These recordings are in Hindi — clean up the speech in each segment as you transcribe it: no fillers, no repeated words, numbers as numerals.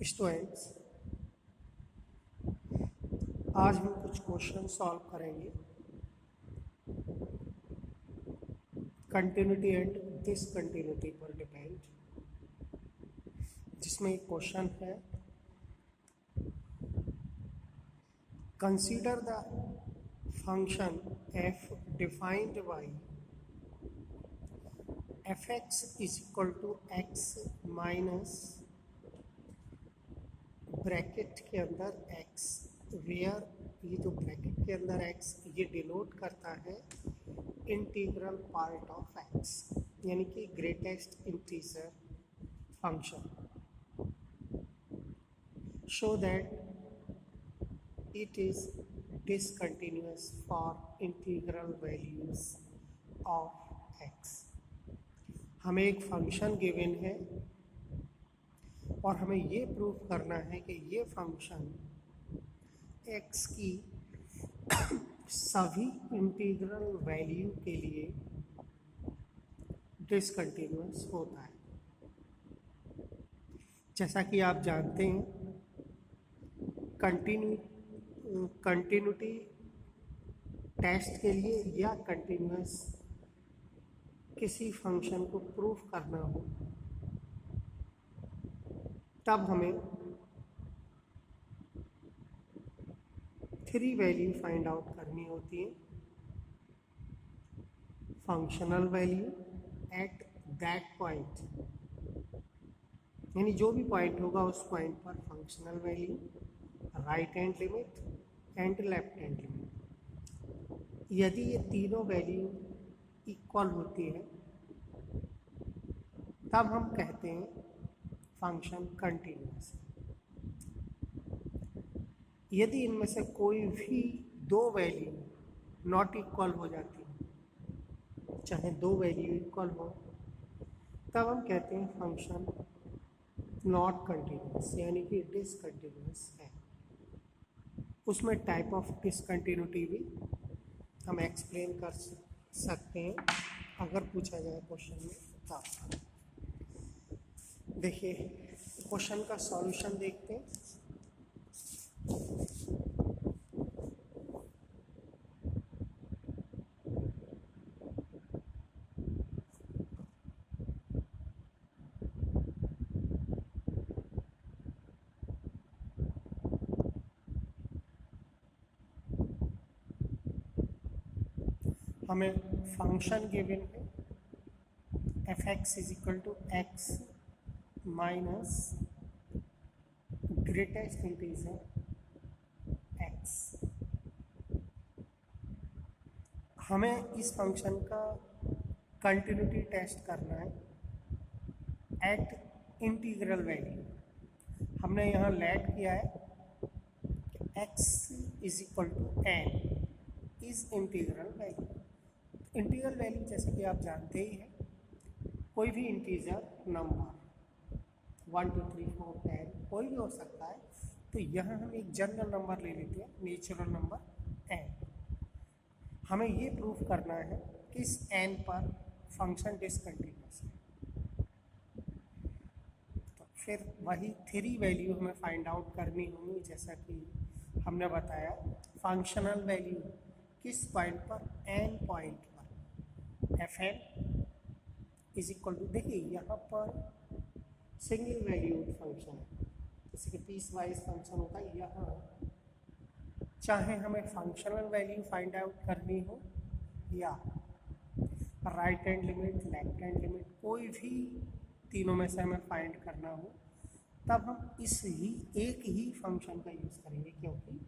स्टूडेंट्स, आज हम कुछ क्वेश्चन सॉल्व करेंगे कंटिन्यूटी एंड डिसकंटिन्यूटी पर डिपेंड, जिसमें एक क्वेश्चन है consider the function f defined by fx is equal to x minus bracket के अंदर x, वेयर ये जो ब्रैकेट के अंदर x ये डिनोट करता है इंटीग्रल पार्ट ऑफ x, यानी कि greatest integer function, show that it is discontinuous for integral values of x। हमें एक फंक्शन गिवन है और हमें ये प्रूव करना है कि ये फंक्शन x की सभी इंटीग्रल वैल्यू के लिए डिसकंटिन्यूअस होता है। जैसा कि आप जानते हैं, कंटिन्यूटी टेस्ट के लिए या कंटिन्यूअस किसी फंक्शन को प्रूफ करना हो तब हमें 3 वैल्यू फाइंड आउट करनी होती है। Functional value at that point, यानी जो भी पॉइंट होगा उस पॉइंट पर functional value, right hand limit and left hand limit. यदि ये तीनों वैल्यू इक्वल होती है तब हम कहते हैं फंक्शन कंटिन्यूअस है। यदि इनमें से कोई भी दो वैल्यू नॉट इक्वल हो जाती है, चाहे दो वैल्यू इक्वल हो, तब हम कहते हैं फंक्शन नॉट कंटिन्यूअस, यानी कि डिसकंटिन्यूअस है। उसमें टाइप ऑफ डिसकंटिन्यूटी भी हम एक्सप्लेन कर सकते हैं अगर पूछा जाए क्वेश्चन में तब। देखिए, क्वेश्चन का सॉल्यूशन देखते हैं। हमें फंक्शन गिवन है fx is equal to x minus greatest integer x। हमें इस फंक्शन का कंटिन्यूटी टेस्ट करना है एट इंटीग्रल वैल्यू। हमने यहाँ लेट किया है कि x is equal to n is integral value. Integral value जैसे कि आप जानते ही हैं, कोई भी इंटीजर नंबर 1 2 3 4 10 कोई भी हो सकता है। तो यहाँ हम एक जनरल नंबर ले लेते हैं, नेचुरल नंबर n। हमें ये प्रूफ करना है कि इस n पर फंक्शन डिसकंटिन्यूअस है। तो फिर वही 3 वैल्यू हमें फाइंड आउट करनी होंगी, जैसा कि हमने बताया। फंक्शनल वैल्यू किस पॉइंट पर, n पॉइंट पर fn इज इक्वल टू, देखिए यहाँ पर सिंगल वैल्यूड फंक्शन है, जैसे कि पीस वाइज फंक्शन होता है। यहाँ चाहे हमें फंक्शनल वैल्यू फाइंड आउट करनी हो या right hand limit, left hand limit, कोई भी तीनों में से हमें फाइंड करना हो, तब हम एक ही फंक्शन का यूज़ करेंगे, क्योंकि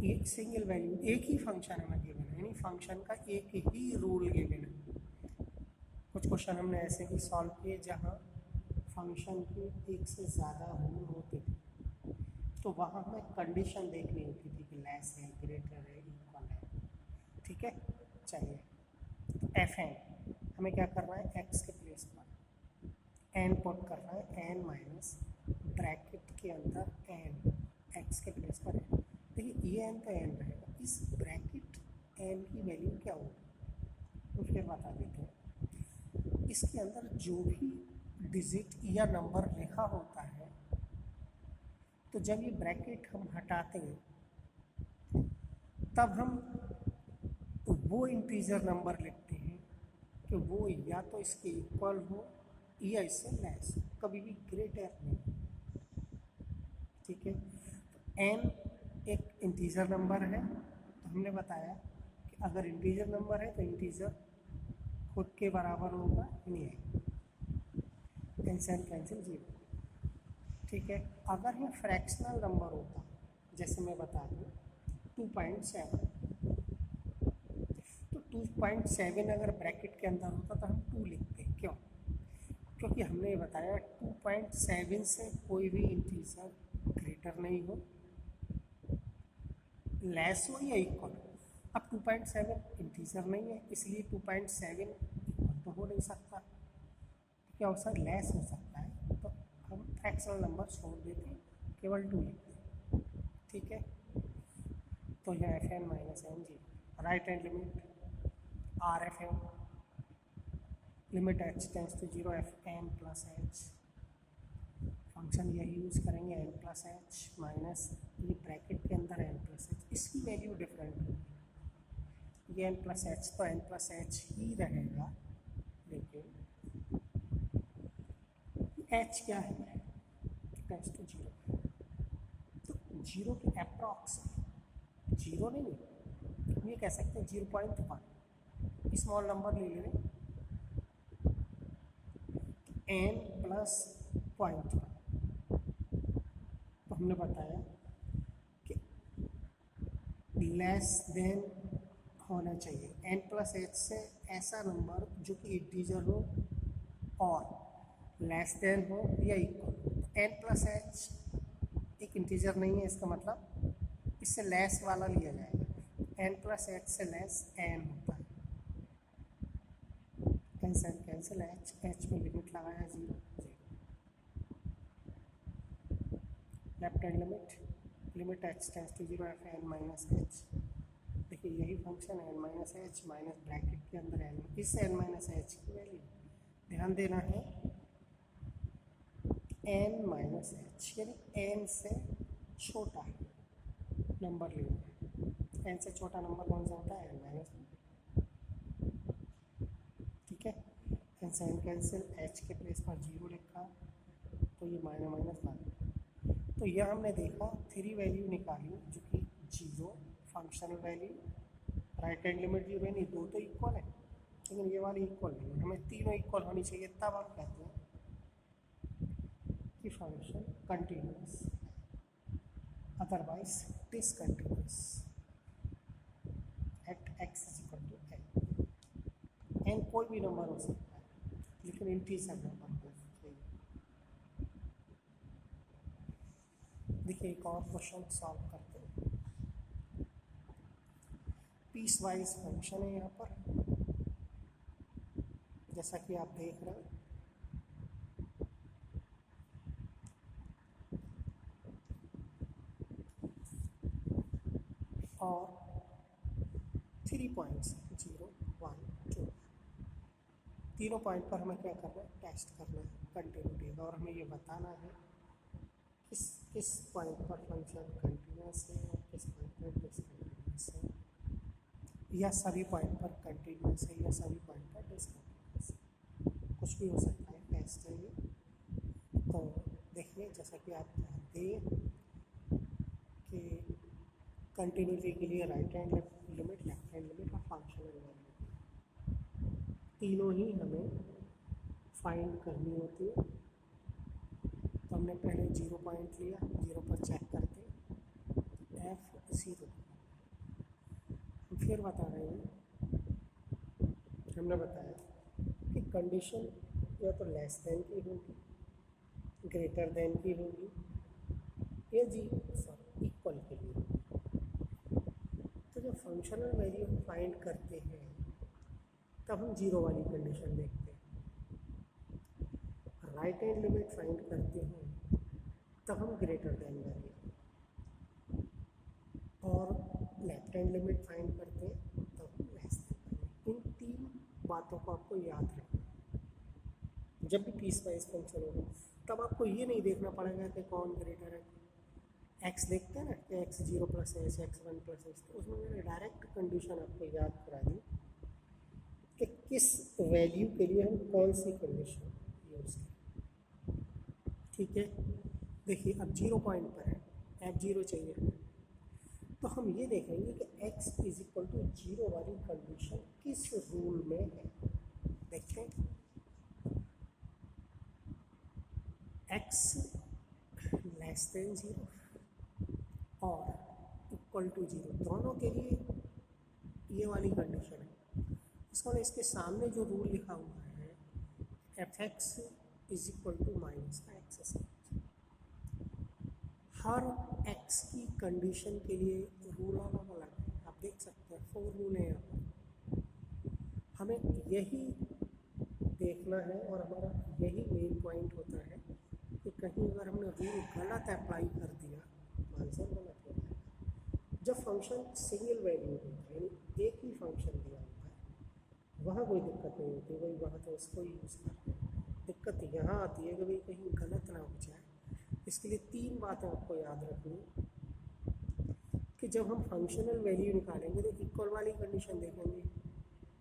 एक सिंगल वैल्यू, एक ही फंक्शन हमें गिवन है, यानी फंक्शन का एक ही रूल गिवन है। कुछ क्वेश्चन हमने ऐसे भी सॉल्व किए जहाँ फंक्शन के एक से ज़्यादा रूल होते थे, तो वहाँ हमें कंडीशन देखनी होती थी कि लेस है, ग्रेटर है, इक्वल है। ठीक है, चलिए। तो fn हमें क्या करना है, x के प्लेस पर n पुट करना है, n माइनस ब्रैकेट के अंदर n, x के प्लेस पर n। देखिए ये n तो n रहेगा, इस ब्रैकेट n की वैल्यू क्या होगी तो फिर बता देते हैं। इसके अंदर जो भी डिजिट या नंबर लिखा होता है तो जब ये ब्रैकेट हम हटाते हैं तब हम वो इंटीजर नंबर लिखते हैं कि वो या तो इसके इक्वल हो या इससे लेस, कभी भी ग्रेटर नहीं। ठीक है, तो n एक इंटीजर नंबर है, तो हमने बताया कि अगर इंटीजर नंबर है तो इंटीजर खुद के बराबर होगा नहीं है, कैंसिल कैंसिल जीरो। ठीक है, अगर ये फ्रैक्शनल नंबर होता जैसे मैं बता दूँ 2.7, तो 2.7 अगर ब्रैकेट के अंदर होता तो हम 2 लिखते। क्यों? क्योंकि हमने ये बताया 2.7 से कोई भी इंटीजर ग्रेटर नहीं हो, लेस हो या इक्वल हो। अब 2.7 इंटीजर नहीं है, इसलिए 2.7 इक्वल तो हो नहीं सकता, तो क्या हो सकता है, लेस हो सकता है, तो हम फ्रैक्शनल नंबर छोड़ देते हैं, केवल 2 लिखते हैं। ठीक है, तो यह एफ एन माइनस एन जी, right hand limit R F N, limit H tends to 0 F N plus H, function यही यूज़ करेंगे एन प्लस एच माइनस ये ब्रैकेट के अंदर एन प्लस एच, इसकी वैल्यू डिफरेंट होगी। ये एन प्लस एच तो एन प्लस एच ही रहेगा, लेकिन एच क्या है, टेंस टू 0, तो 0 के अप्रॉक्स, 0 नहीं है, हम ये कह सकते हैं 0.1 स्मॉल नंबर ले लें, एन प्लस पॉइंट, तो हमने बताया कि लेस देन होना चाहिए एन प्लस एच से ऐसा नंबर जो कि इंटीजर हो और लेस देन हो या इक्वल हो। एन प्लस एच एक इंटीजर नहीं है, इसका मतलब इससे लेस वाला लिया जाएगा। एन प्लस एच से लेस एन होता है, कैंसिल कैंसिल एच, एच में लिमिट लगाया 0 0, left hand limit, limit H tends to 0 F N minus H. देखिए यही फंक्शन है N minus H minus bracket के अंदर एन, इस एन माइनस एच की वैल्यू ध्यान देना है एन माइनस एच, यानी एन से छोटा नंबर लेना है। एन से छोटा नंबर कौन सा होता है, एन माइनस। ठीक है, एन से एन कैंसिल, एच के प्लेस पर 0 लिखा, तो ये माइनस माइनस 1। तो यह हमने देखा 3 वैल्यू निकाली जो कि 0 functional value, right hand limit 0 नहीं, 2 तो इक्वल है, लेकिन ये वाली इक्वल नहीं है, हमें तीनों इक्वल होनी चाहिए, तब हम कहते हैं कि function continuous, otherwise discontinuous at X is equal to N. N कोई भी नंबर हो सकता है, लेकिन इंटीजर नंबर हो चाहिए। देखिए एक और क्वेश्चन सॉल्व करते हैं। पीस वाइज फंक्शन है यहाँ पर, जैसा कि आप देख रहे हैं, और 3 पॉइंट्स 0 1 2, तीनों पॉइंट पर हमें क्या करना है, टेस्ट करना है कंटिन्यूटी, और हमें ये बताना है किस पॉइंट पर फंक्शन कंटिन्यूअस है और किस पॉइंट पर डिसकंटिन्यूअस है, या सभी पॉइंट पर कंटिन्यूअस है या सभी पॉइंट पर डिसकंटिन्यूअस है, कुछ भी हो सकता है, टेस्ट है ये। तो देखिए जैसा कि आप जानते हैं कि कंटिन्यूटी के लिए right hand limit, left hand limit और फंक्शनल वैल्यू तीनों ही हमें फाइंड करनी होती है। तो हमने पहले 0 पॉइंट लिया, 0 पर चेक करते f0, फिर बता रहे हैं, हमने बताया कि कंडीशन या तो लेस देन की होगी, ग्रेटर देन की होगी, या इक्वल के लिए। तो जब फंक्शनल वैल्यू हम फाइंड करते हैं तब हम 0 वाली कंडीशन देखते हैं, राइट हैंड लिमिट फाइंड करते हैं तब हम ग्रेटर देन वैल्यू, और लेफ्ट हैंड लिमिट फाइंड करते हैं तब हम लेस देन वैल्यू। इन 3 बातों को आपको याद रखना। जब भी पीस वाइज फंक्शन होगा तब आपको ये नहीं देखना पड़ेगा कि कौन ग्रेटर है, एक्स देखते हैं ना कि x 0 plus H x 1 plus H, तो उसमें मैंने डायरेक्ट कंडीशन आपको याद करा दी कि किस वैल्यू के लिए हम कौन सी कंडीशन यूज़ करें। ठीक है, देखिए अब 0 पॉइंट पर है, f0 चाहिए, तो हम ये देखेंगे कि x इज इक्वल टू 0 वाली कंडीशन किस रूल में है। देखते हैं, x लेस देन 0 और इक्वल टू 0 दोनों के लिए ये वाली कंडीशन है। इसको इसके सामने जो रूल लिखा हुआ है F X is equal to minus का एक्स, हर x की कंडीशन के लिए रूल अलग अलग है। आप देख सकते हैं 4 रूल है यहाँ पर, हमें यही देखना है और हमारा यही मेन पॉइंट होता है कि कहीं अगर हमने रूल गलत अप्लाई कर दिया तो आंसर गलत हो जाएगा। जब फंक्शन सिंगल वैल्यू होता है यानी एक ही फंक्शन दिया होता है वहाँ कोई दिक्कत नहीं होती, वही वहाँ तो उसको यूज़ करते हैं। दिक्कत यहाँ आती है कि भाई कहीं गलत ना हो जाए। इसके लिए 3 बातें आपको याद रखनी कि जब हम फंक्शनल वैल्यू निकालेंगे तो इक्वल वाली कंडीशन देखेंगे।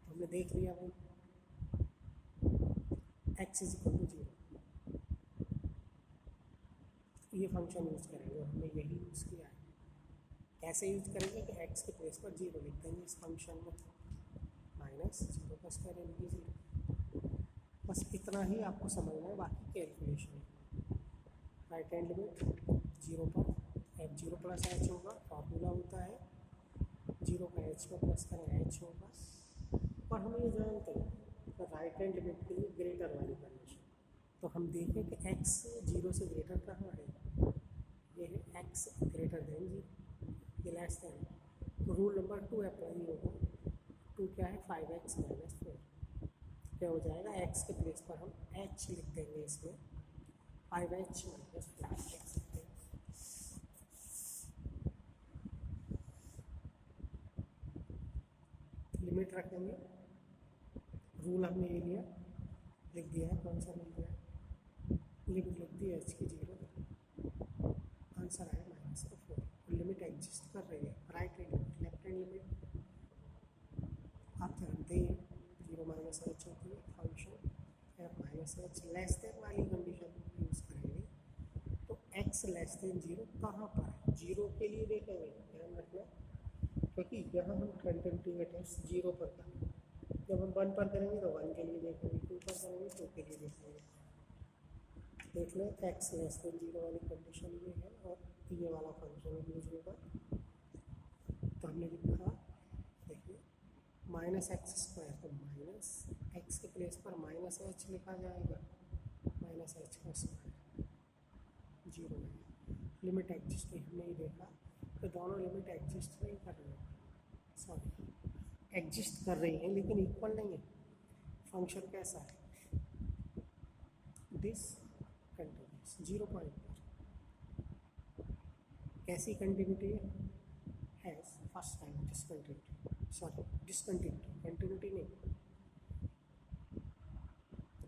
हमने देख लिया भाई x इज इक्वल टू 0, ये फंक्शन यूज़ करेंगे और हमने यही यूज़ किया है। कैसे यूज़ करेंगे कि x के प्लेस पर 0 लिख देंगे इस फंक्शन में, माइनस 0 प्लस करेंगे 0। बस इतना ही आपको समझना है, बाकी कैलकुलेशन है। राइट हैंड लिमिट 0 पर f0 प्लस एच होगा, फॉर्मूला होता है 0 का h को प्लस करें h होगा। और हम ये जानते हैं कि राइट हैंड लिमिट के लिए ग्रेटर वाली कंडीशन, तो हम देखें कि x 0 से ग्रेटर कहाँ है, ये है x ग्रेटर देन 0, ये लेस देन, तो रूल नंबर 2 अप्लाई होगा। 2 क्या है 5x माइनस 4, क्या हो जाएगा x के प्लेस पर हम h लिख देंगे, इसमें 5h माइनस 4 लिख सकते हैं। लिमिट रखेंगे, रूल हमने ये लिया, लिख दिया है, कौन सा मिल गया, लिमिट लिख दी h की 0, आंसर आया माइनस का 4। लिमिट एग्जिस्ट कर रही है, right hand limit left hand limit आप जानते ही हैं 0 माइनस एच होती है, function f minus H less than वाली कंडीशन यूज़ करेंगे। तो x लेस देन 0 कहाँ पर है, 0 के लिए देखेंगे, ध्यान रखना, क्योंकि यहाँ हम कंटिन्यूटी का टेस्ट 0 पर करेंगे। जब हम 1 पर करेंगे तो 1 के लिए देखेंगे, 2 पर करेंगे 2 के लिए देखेंगे। देख लें x लेस देन 0 वाली कंडीशन ये है और ये वाला फंक्शन यूज होगा। तो हमने लिखा, देखिए माइनस एक्स स्क्वायर, तो माइनस एक्स के प्लेस पर माइनस एच लिखा जाएगा, माइनस एच का स्क्वायर 0 है। लिमिट एग्जिस्ट नहीं, हमने ये देखा तो दोनों लिमिट एग्जिस्ट नहीं कर रही हैं, सॉरी एग्जिस्ट कर रही हैं लेकिन इक्वल नहीं है। फंक्शन कैसा है, दिस कंटिन्यूस 0 पॉइंट पर कैसी कंटिन्यूटी है, first time discontinuity, sorry discontinuity, continuity नहीं,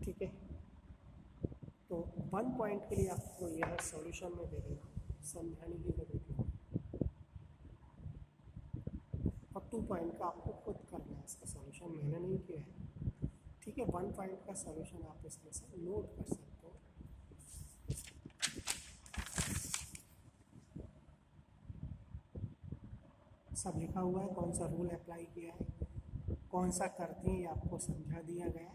ठीक है। तो 1 पॉइंट के लिए आपको यह सॉल्यूशन में दे देना, समझाने की जरूरत नहीं, और 2 पॉइंट का आपको खुद करना है, इसका सॉल्यूशन मैंने नहीं किया है, ठीक है। 1 पॉइंट का सॉल्यूशन आप इसमें से नोट कर सकते हो। सब लिखा हुआ है, कौन सा रूल अप्लाई किया है, कौन सा करते हैं ये आपको समझा दिया गया है।